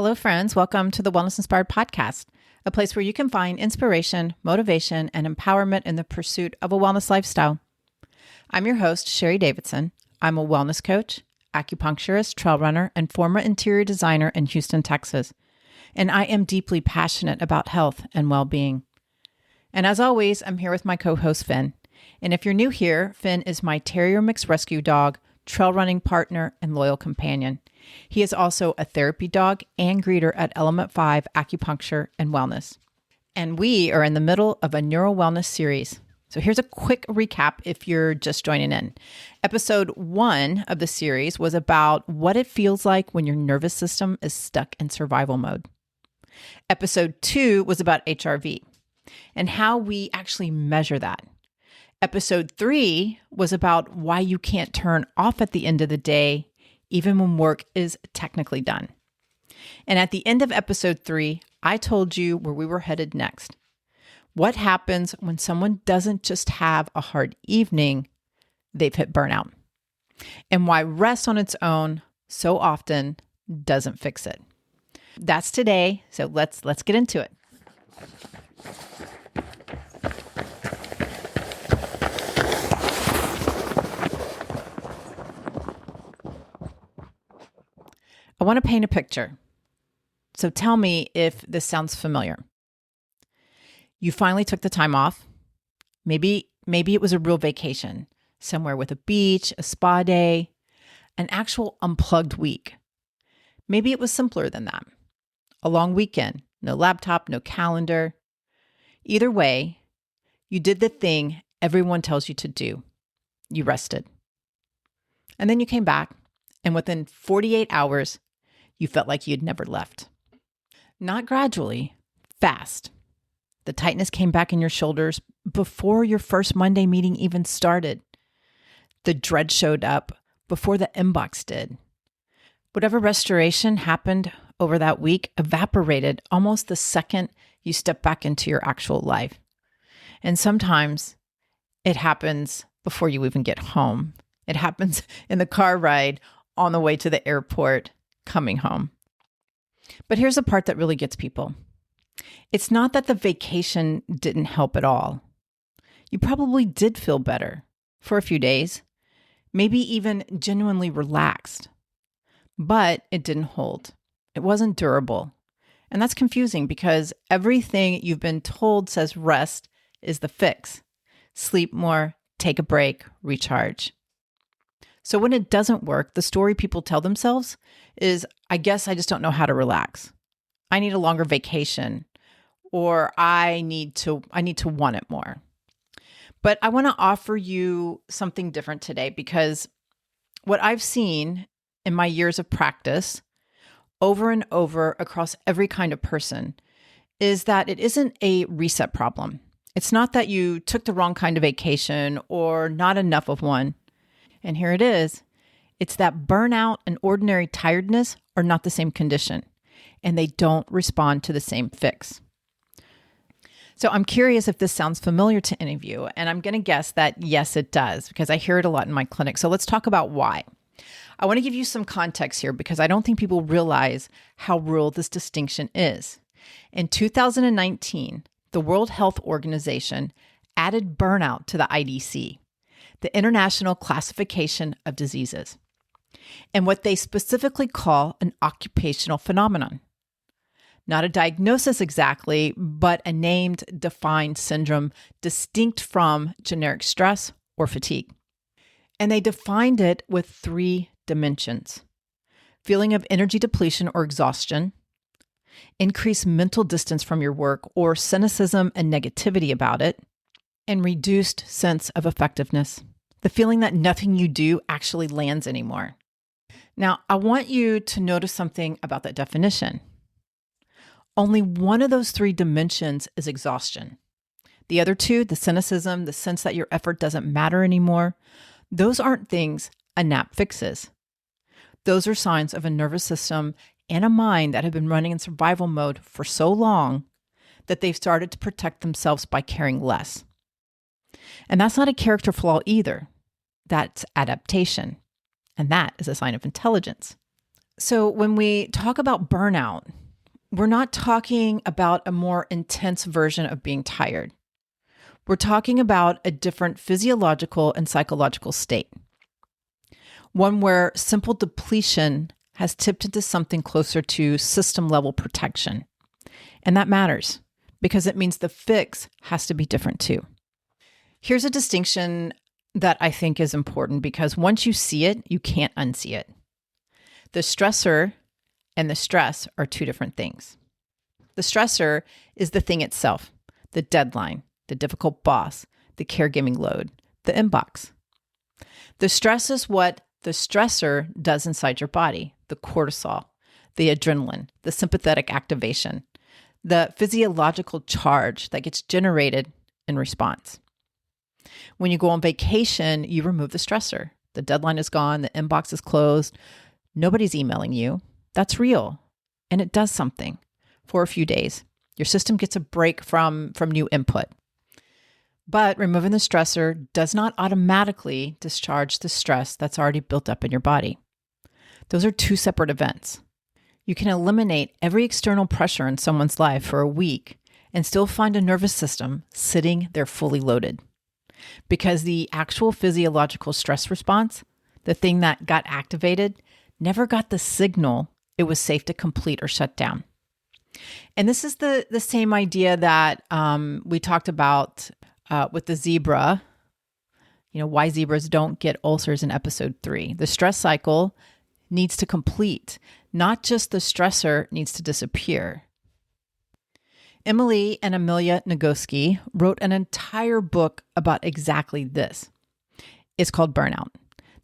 Hello, friends. Welcome to the Wellness Inspired Podcast, a place where you can find inspiration, motivation, and empowerment in the pursuit of a wellness lifestyle. I'm your host, Sheri Davidson. I'm a wellness coach, acupuncturist, trail runner, and former interior designer in Houston, Texas. And I am deeply passionate about health and well-being. And as always, I'm here with my co-host, Finn. And if you're new here, Finn is my terrier mix rescue dog, trail running partner, and loyal companion. He is also a therapy dog and greeter at Element 5 Acupuncture and Wellness. And we are in the middle of a neuro wellness series. So here's a quick recap if you're just joining in. Episode 1 of the series was about what it feels like when your nervous system is stuck in survival mode. Episode 2 was about HRV and how we actually measure that. Episode 3 was about why you can't turn off at the end of the day, even when work is technically done. And at the end of episode 3, I told you where we were headed next. What happens when someone doesn't just have a hard evening, they've hit burnout. And why rest on its own so often doesn't fix it. That's today, so let's get into it. I want to paint a picture. So tell me if this sounds familiar. You finally took the time off. Maybe it was a real vacation, somewhere with a beach, a spa day, an actual unplugged week. Maybe it was simpler than that. A long weekend, no laptop, no calendar. Either way, you did the thing everyone tells you to do. You rested. And then you came back, and within 48 hours, you felt like you had never left. Not gradually, fast. The tightness came back in your shoulders before your first Monday meeting even started. The dread showed up before the inbox did. Whatever restoration happened over that week evaporated almost the second you step back into your actual life. And sometimes it happens before you even get home. It happens in the car ride on the way to the airport, coming home. But here's the part that really gets people. It's not that the vacation didn't help at all. You probably did feel better for a few days, maybe even genuinely relaxed. But it didn't hold. It wasn't durable. And that's confusing because everything you've been told says rest is the fix. Sleep more, take a break, recharge. So when it doesn't work, the story people tell themselves is, I guess I just don't know how to relax. I need a longer vacation, or I need to want it more. But I want to offer you something different today because what I've seen in my years of practice over and over across every kind of person is that it isn't a reset problem. It's not that you took the wrong kind of vacation or not enough of one. And here it is. It's that burnout and ordinary tiredness are not the same condition, and they don't respond to the same fix. So I'm curious if this sounds familiar to any of you, and I'm going to guess that yes, it does, because I hear it a lot in my clinic. So let's talk about why. I want to give you some context here because I don't think people realize how real this distinction is. In 2019, the World Health Organization added burnout to the IDC, the International Classification of Diseases, and what they specifically call an occupational phenomenon. Not a diagnosis exactly, but a named, defined syndrome distinct from generic stress or fatigue. And they defined it with 3 dimensions: feeling of energy depletion or exhaustion, increased mental distance from your work or cynicism and negativity about it, and reduced sense of effectiveness, the feeling that nothing you do actually lands anymore. Now, I want you to notice something about that definition. Only one of those 3 dimensions is exhaustion. The other 2, the cynicism, the sense that your effort doesn't matter anymore, those aren't things a nap fixes. Those are signs of a nervous system and a mind that have been running in survival mode for so long that they've started to protect themselves by caring less. And that's not a character flaw either. That's adaptation. And that is a sign of intelligence. So when we talk about burnout, we're not talking about a more intense version of being tired. We're talking about a different physiological and psychological state, one where simple depletion has tipped into something closer to system level protection. And that matters because it means the fix has to be different too. Here's a distinction that I think is important because once you see it, you can't unsee it. The stressor and the stress are two different things. The stressor is the thing itself, the deadline, the difficult boss, the caregiving load, the inbox. The stress is what the stressor does inside your body, the cortisol, the adrenaline, the sympathetic activation, the physiological charge that gets generated in response. When you go on vacation, you remove the stressor. The deadline is gone, the inbox is closed, nobody's emailing you. That's real. And it does something for a few days. Your system gets a break from new input. But removing the stressor does not automatically discharge the stress that's already built up in your body. Those are two separate events. You can eliminate every external pressure in someone's life for a week and still find a nervous system sitting there fully loaded. Because the actual physiological stress response, the thing that got activated, never got the signal it was safe to complete or shut down. And this is the same idea that we talked about with the zebra, why zebras don't get ulcers in episode 3. The stress cycle needs to complete, not just the stressor needs to disappear. Emily and Amelia Nagoski wrote an entire book about exactly this. It's called Burnout,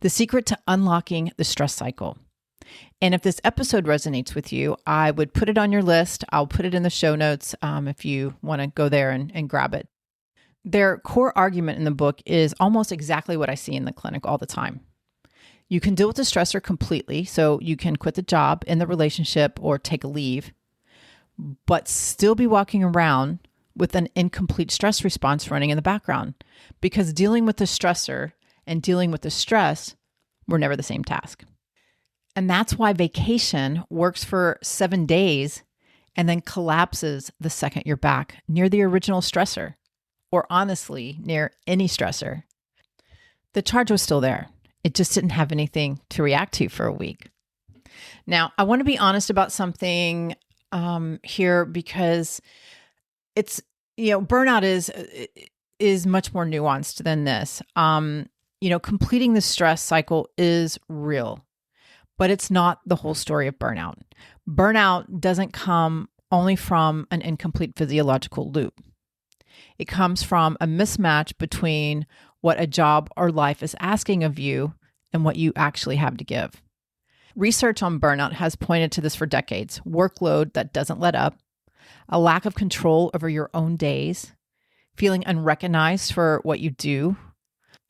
The Secret to Unlocking the Stress Cycle. And if this episode resonates with you, I would put it on your list. I'll put it in the show notes if you want to go there and grab it. Their core argument in the book is almost exactly what I see in the clinic all the time. You can deal with the stressor completely, so you can quit the job, end the relationship, or take a leave, but still be walking around with an incomplete stress response running in the background because dealing with the stressor and dealing with the stress were never the same task. And that's why vacation works for 7 days and then collapses the second you're back near the original stressor, or honestly, near any stressor. The charge was still there. It just didn't have anything to react to for a week. Now, I want to be honest about something here because it's, burnout is much more nuanced than this. Completing the stress cycle is real, but it's not the whole story of burnout. Burnout doesn't come only from an incomplete physiological loop. It comes from a mismatch between what a job or life is asking of you and what you actually have to give. Research on burnout has pointed to this for decades. Workload that doesn't let up, a lack of control over your own days, feeling unrecognized for what you do,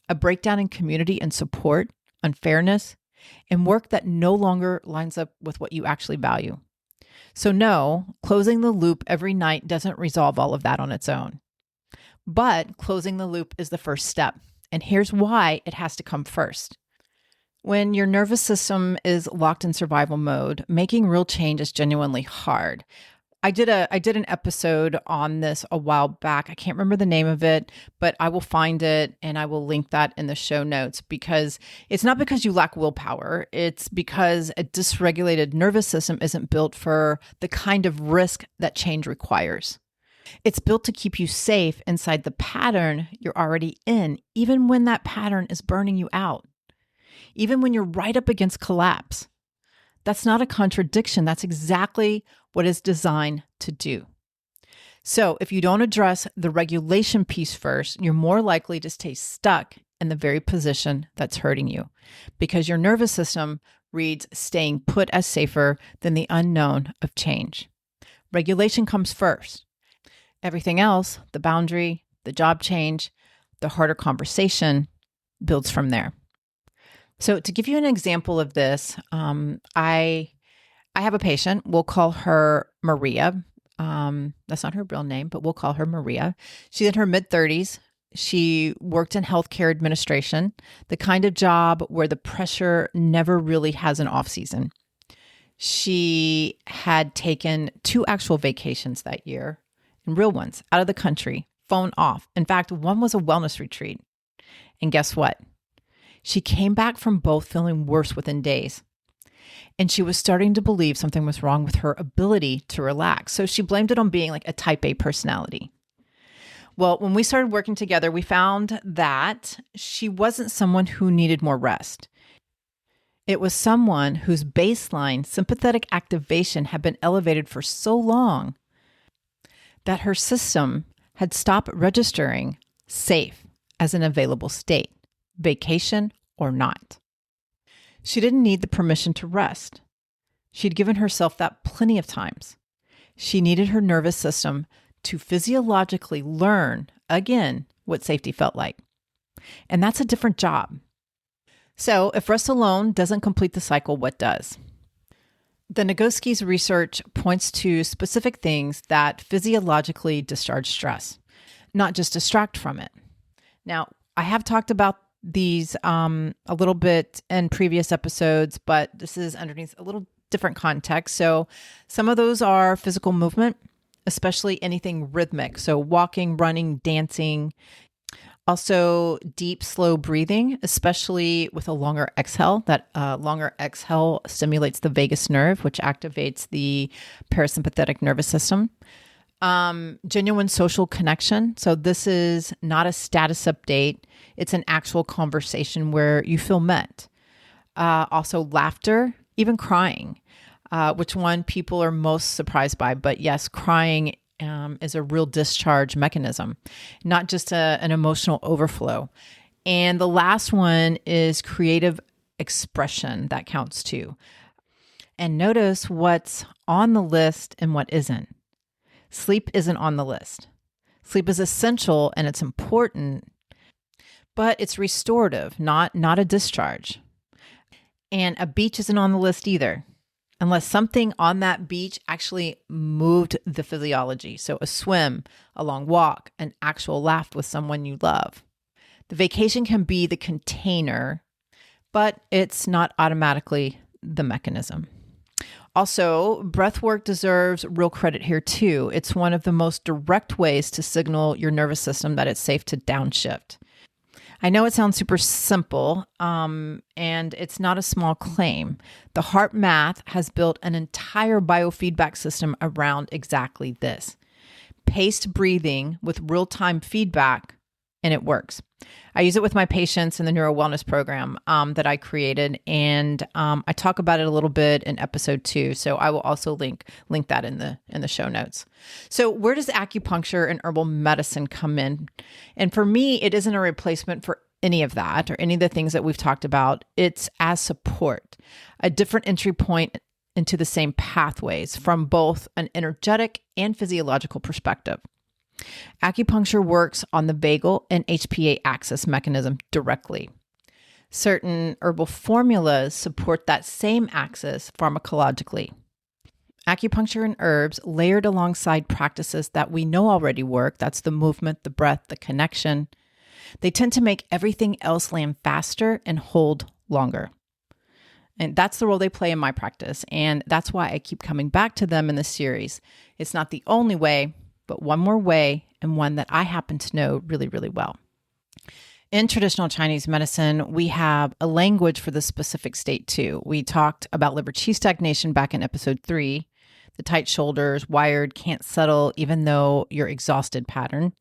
a breakdown in community and support, unfairness, and work that no longer lines up with what you actually value. So no, closing the loop every night doesn't resolve all of that on its own. But closing the loop is the first step. And here's why it has to come first. When your nervous system is locked in survival mode, making real change is genuinely hard. I did an episode on this a while back. I can't remember the name of it, but I will find it and I will link that in the show notes because it's not because you lack willpower. It's because a dysregulated nervous system isn't built for the kind of risk that change requires. It's built to keep you safe inside the pattern you're already in, even when that pattern is burning you out, even when you're right up against collapse. That's not a contradiction. That's exactly what it's designed to do. So if you don't address the regulation piece first, you're more likely to stay stuck in the very position that's hurting you because your nervous system reads staying put as safer than the unknown of change. Regulation comes first. Everything else, the boundary, the job change, the harder conversation, builds from there. So to give you an example of this, I have a patient. We'll call her Maria. That's not her real name, but we'll call her Maria. She's in her mid-30s. She worked in healthcare administration, the kind of job where the pressure never really has an off season. She had taken 2 actual vacations that year, and real ones, out of the country, phone off. In fact, one was a wellness retreat. And guess what? She came back from both feeling worse within days. And she was starting to believe something was wrong with her ability to relax. So she blamed it on being like a type A personality. Well, when we started working together, we found that she wasn't someone who needed more rest. It was someone whose baseline sympathetic activation had been elevated for so long that her system had stopped registering safe as an available state, vacation or not. She didn't need the permission to rest. She'd given herself that plenty of times. She needed her nervous system to physiologically learn again what safety felt like. And that's a different job. So if rest alone doesn't complete the cycle, what does? The Nagoski's research points to specific things that physiologically discharge stress, not just distract from it. Now, I have talked about these a little bit in previous episodes, but this is underneath a little different context. So some of those are physical movement, especially anything rhythmic. So walking, running, dancing. Also deep, slow breathing, especially with a longer exhale. That longer exhale stimulates the vagus nerve, which activates the parasympathetic nervous system. Genuine social connection. So this is not a status update. It's an actual conversation where you feel met. Also laughter, even crying, which one people are most surprised by. But yes, crying is a real discharge mechanism, not just an emotional overflow. And the last one is creative expression. That counts too. And notice what's on the list and what isn't. Sleep isn't on the list. Sleep is essential and it's important, but it's restorative, not a discharge. And a beach isn't on the list either, unless something on that beach actually moved the physiology. So a swim, a long walk, an actual laugh with someone you love. The vacation can be the container, but it's not automatically the mechanism. Also, breath work deserves real credit here too. It's one of the most direct ways to signal your nervous system that it's safe to downshift. I know it sounds super simple, and it's not a small claim. The Heart Math has built an entire biofeedback system around exactly this. Paced breathing with real-time feedback, and it works. I use it with my patients in the neuro wellness program that I created, and I talk about it a little bit in episode 2. So I will also link that in the show notes. So where does acupuncture and herbal medicine come in? And for me, it isn't a replacement for any of that or any of the things that we've talked about. It's as support, a different entry point into the same pathways from both an energetic and physiological perspective. Acupuncture works on the vagal and HPA axis mechanism directly. Certain herbal formulas support that same axis pharmacologically. Acupuncture and herbs layered alongside practices that we know already work, that's the movement, the breath, the connection, they tend to make everything else land faster and hold longer. And that's the role they play in my practice. And that's why I keep coming back to them in this series. It's not the only way, but one more way, and one that I happen to know really, really well. In traditional Chinese medicine, we have a language for the specific state too. We talked about liver qi stagnation back in episode 3, the tight shoulders, wired, can't settle even though you're exhausted pattern.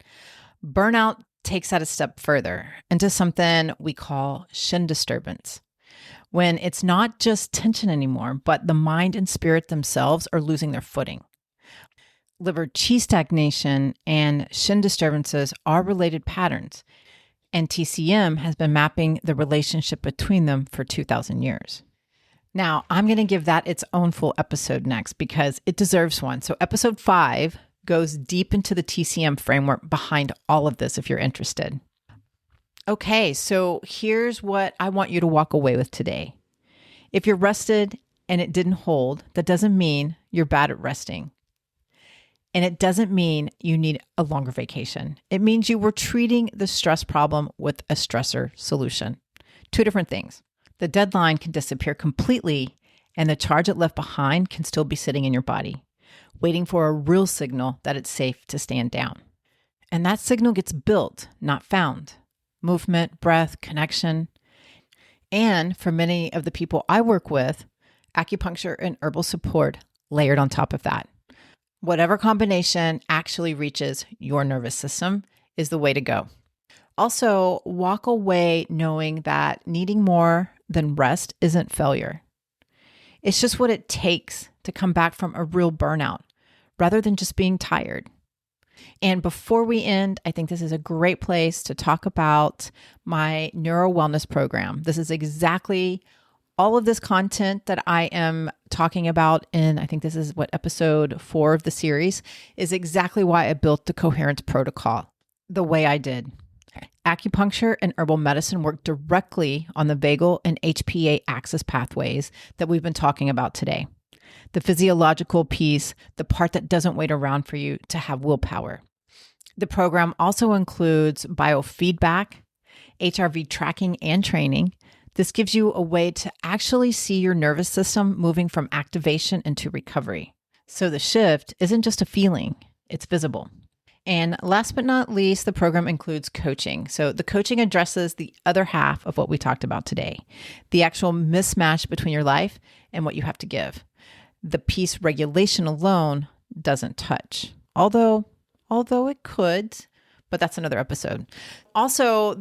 Burnout takes that a step further into something we call shin disturbance, when it's not just tension anymore, but the mind and spirit themselves are losing their footing. Liver qi stagnation and shin disturbances are related patterns, and TCM has been mapping the relationship between them for 2,000 years. Now, I'm going to give that its own full episode next because it deserves one. So episode 5 goes deep into the TCM framework behind all of this if you're interested. Okay, so here's what I want you to walk away with today. If you're rested and it didn't hold, that doesn't mean you're bad at resting. And it doesn't mean you need a longer vacation. It means you were treating the stress problem with a stressor solution. Two different things. The deadline can disappear completely And the charge it left behind can still be sitting in your body, waiting for a real signal that it's safe to stand down. And that signal gets built, not found. Movement, breath, connection. And for many of the people I work with, acupuncture and herbal support layered on top of that. Whatever combination actually reaches your nervous system is the way to go. Also, walk away knowing that needing more than rest isn't failure. It's just what it takes to come back from a real burnout rather than just being tired. And before we end, I think this is a great place to talk about my neuro wellness program. This is exactly all of this content that I am talking about in, I think this is episode 4 of the series, is exactly why I built the coherence protocol the way I did. Acupuncture and herbal medicine work directly on the vagal and HPA axis pathways that we've been talking about today. The physiological piece, the part that doesn't wait around for you to have willpower. The program also includes biofeedback, HRV tracking and training. This gives you a way to actually see your nervous system moving from activation into recovery. So the shift isn't just a feeling, it's visible. And last but not least, the program includes coaching. So the coaching addresses the other half of what we talked about today, the actual mismatch between your life and what you have to give. The piece regulation alone doesn't touch, although it could, but that's another episode. Also,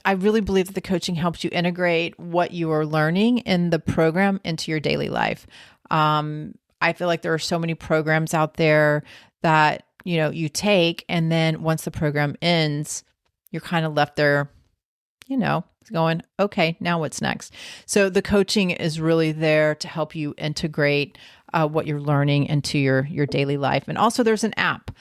I really believe that the coaching helps you integrate what you are learning in the program into your daily life. I feel like there are so many programs out there that you take, and then once the program ends, you're kind of left there, going, okay, now what's next? So the coaching is really there to help you integrate what you're learning into your daily life. And also there's an app.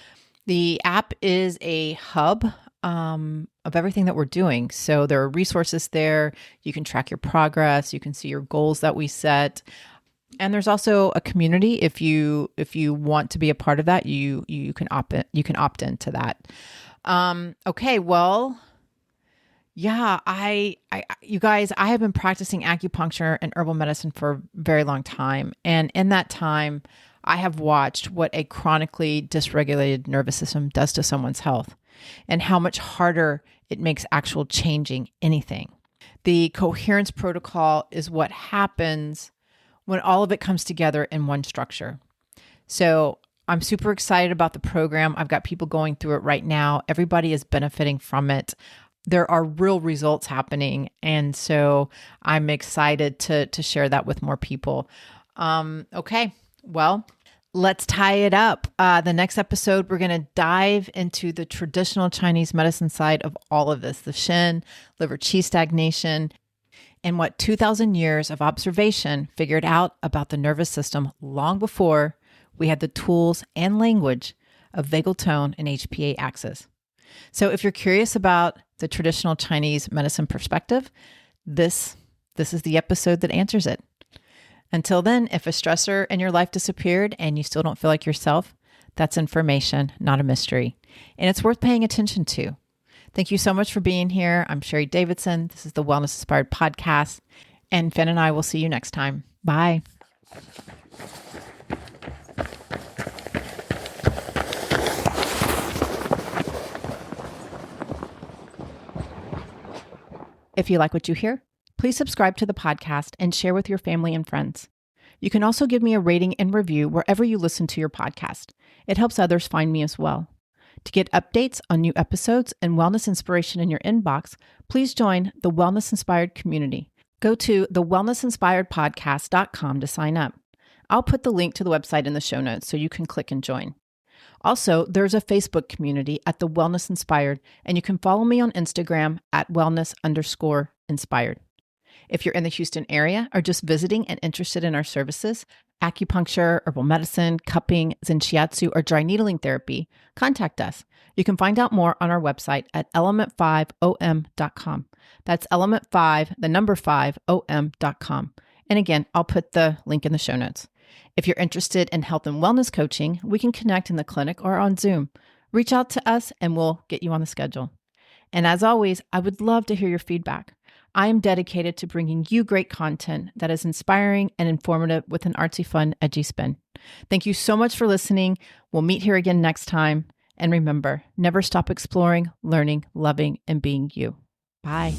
The app is a hub of everything that we're doing. So there are resources there. You can track your progress. You can see your goals that we set. And there's also a community. If you want to be a part of that, you can opt into that. Okay, well, yeah, you guys, I have been practicing acupuncture and herbal medicine for a very long time. And in that time, I have watched what a chronically dysregulated nervous system does to someone's health and how much harder it makes actual changing anything. The coherence protocol is what happens when all of it comes together in one structure. So I'm super excited about the program. I've got people going through it right now. Everybody is benefiting from it. There are real results happening. And so I'm excited to share that with more people. Okay, well, let's tie it up. The next episode, we're going to dive into the traditional Chinese medicine side of all of this, the Shen, liver qi stagnation, and what 2,000 years of observation figured out about the nervous system long before we had the tools and language of vagal tone and HPA axis. So if you're curious about the traditional Chinese medicine perspective, this is the episode that answers it. Until then, if a stressor in your life disappeared and you still don't feel like yourself, that's information, not a mystery. And it's worth paying attention to. Thank you so much for being here. I'm Sheri Davidson. This is the Wellness Inspired Podcast. And Finn and I will see you next time. Bye. If you like what you hear, please subscribe to the podcast and share with your family and friends. You can also give me a rating and review wherever you listen to your podcast. It helps others find me as well. To get updates on new episodes and wellness inspiration in your inbox, please join the Wellness Inspired community. Go to thewellnessinspiredpodcast.com to sign up. I'll put the link to the website in the show notes so you can click and join. Also, there's a Facebook community at The Wellness Inspired, and you can follow me on Instagram at wellness_inspired. If you're in the Houston area or just visiting and interested in our services, acupuncture, herbal medicine, cupping, zen shiatsu, or dry needling therapy, contact us. You can find out more on our website at element5om.com. That's element5om.com. And again, I'll put the link in the show notes. If you're interested in health and wellness coaching, we can connect in the clinic or on Zoom. Reach out to us and we'll get you on the schedule. And as always, I would love to hear your feedback. I am dedicated to bringing you great content that is inspiring and informative with an artsy, fun, edgy spin. Thank you so much for listening. We'll meet here again next time. And remember, never stop exploring, learning, loving, and being you. Bye.